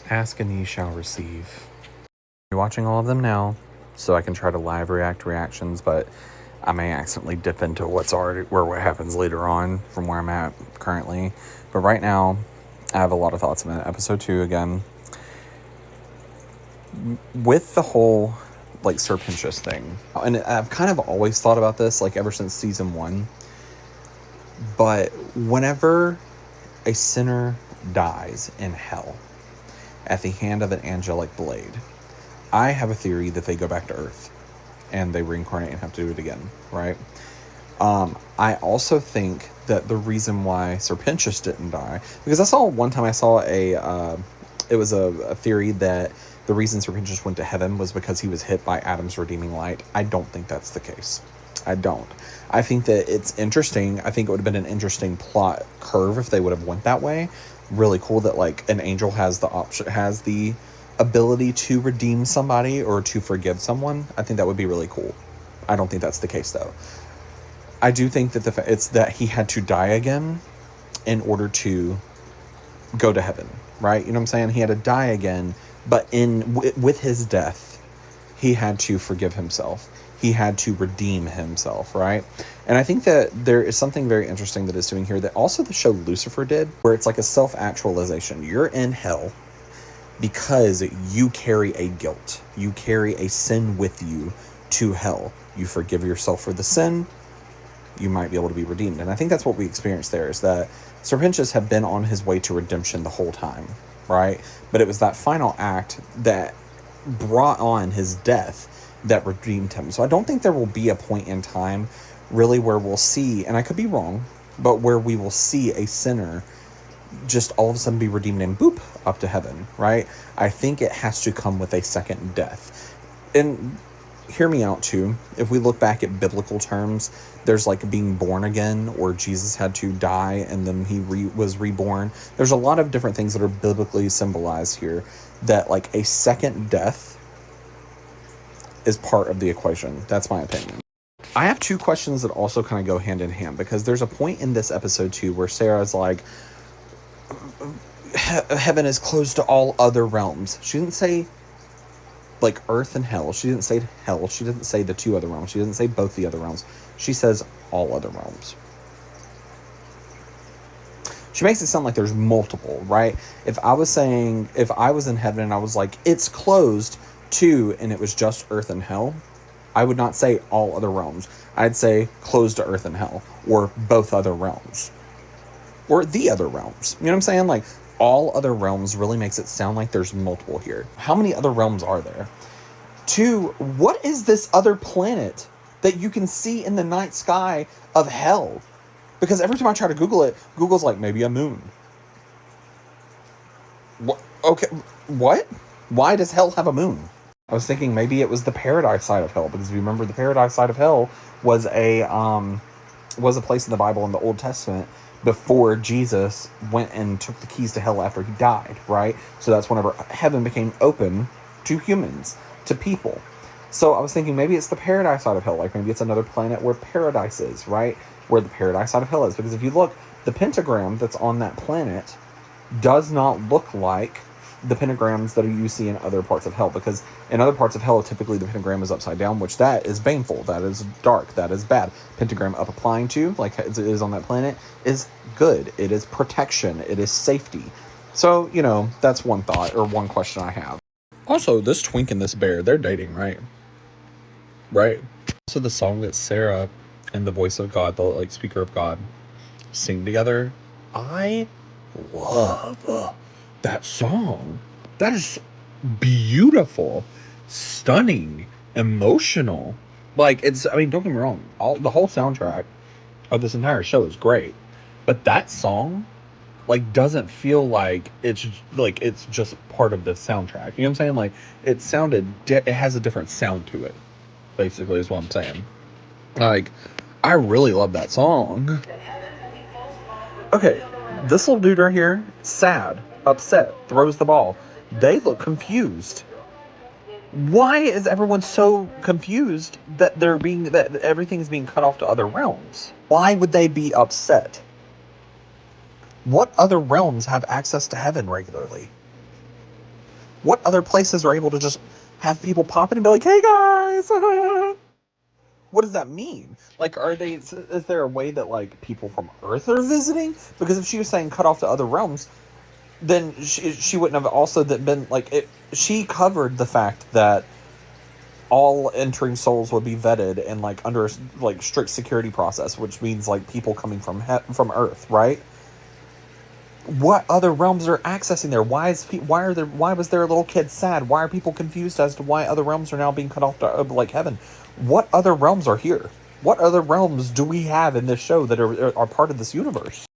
Ask and ye shall receive. You're watching all of them now, so I can try to live react reactions, but I may accidentally dip into what's already where what happens later on from where I'm at currently. But right now, I have a lot of thoughts on it. Episode 2 again. With the whole like Serpentious thing. And I've kind of always thought about this, like ever since season 1. But whenever a sinner dies in hell at the hand of an angelic blade, I have a theory that they go back to Earth and they reincarnate and have to do it again, right? I also think that the reason why Serpentious didn't die, because one time I saw it was a theory that the reason Serpentious went to heaven was because he was hit by Adam's redeeming light. I don't think that's the case. I don't. I think that it's interesting. I think it would have been an interesting plot curve if they would have went that way. Really cool that like an angel has the ability to redeem somebody or to forgive someone. I think that would be really cool. I don't think that's the case though. I do think that it's that he had to die again in order to go to heaven, right? You know what I'm saying? He had to die again, but with his death, he had to forgive himself. He had to redeem himself, right? And I think that there is something very interesting that is doing here that also the show Lucifer did, where it's like a self-actualization. You're in hell because you carry a guilt. You carry a sin with you to hell. You forgive yourself for the sin, you might be able to be redeemed. And I think that's what we experienced there, is that Serpentious had been on his way to redemption the whole time, right? But it was that final act that brought on his death that redeemed him. So I don't think there will be a point in time really where we'll see, and I could be wrong, but where we will see a sinner just all of a sudden be redeemed and boop up to heaven, right? I think it has to come with a second death. And hear me out too. If we look back at biblical terms, there's like being born again, or Jesus had to die and then he was reborn. There's a lot of different things that are biblically symbolized here that like a second death is part of the equation. That's my opinion. I have two questions that also kind of go hand in hand, because there's a point in this episode too where Sarah's like, heaven is closed to all other realms. She didn't say like earth and hell. She didn't say hell. She didn't say the two other realms. She didn't say both the other realms. She says all other realms. She makes it sound like there's multiple, right? If I was in heaven and I was like, it's closed to, and it was just earth and hell, I would not say all other realms. I'd say closed to earth and hell, or both other realms, or the other realms. You know what I'm saying? Like, all other realms really makes it sound like there's multiple here. How many other realms are there? 2, what is this other planet that you can see in the night sky of hell? Because every time I try to Google it, Google's like, maybe a moon. What? Okay, what? Why does hell have a moon? I was thinking maybe it was the paradise side of hell, because if you remember, the paradise side of hell was a place in the Bible in the Old Testament before Jesus went and took the keys to hell after he died, right? So that's whenever heaven became open to humans, to people. So I was thinking maybe it's the paradise side of hell, like maybe it's another planet where paradise is, right? Where the paradise side of hell is. Because if you look, the pentagram that's on that planet does not look like the pentagrams that you see in other parts of hell, because in other parts of hell, typically the pentagram is upside down, which that is baneful, that is dark, that is bad. Pentagram up applying to, like it is on that planet, is good. It is protection. It is safety. So, you know, that's one thought, or one question I have. Also, this twink and this bear, they're dating, right? Right. So the song that Sarah and the voice of God, the like speaker of God, sing together, I love that song. That is beautiful, stunning, emotional. Like, it's, I mean, don't get me wrong, the whole soundtrack of this entire show is great, but that song like doesn't feel like it's just part of the soundtrack. You know what I'm saying? Like, it has a different sound to it, basically, is what I'm saying. Like, I really love that song. Okay, this little dude right here, sad, upset, throws the ball. They look confused. Why is everyone so confused that that everything's being cut off to other realms? Why would they be upset? What other realms have access to heaven regularly? What other places are able to just have people pop in and be like, hey guys, what does that mean? Like, is there a way that, like, people from Earth are visiting? Because if she was saying cut off to other realms, then she wouldn't have also been, like, she covered the fact that all entering souls would be vetted and, like, under, like, strict security process, which means, like, people coming from Earth, right? What other realms are accessing there? Why was there a little kid sad? Why are people confused as to why other realms are now being cut off to, like, heaven? What other realms are here? What other realms do we have in this show that are part of this universe?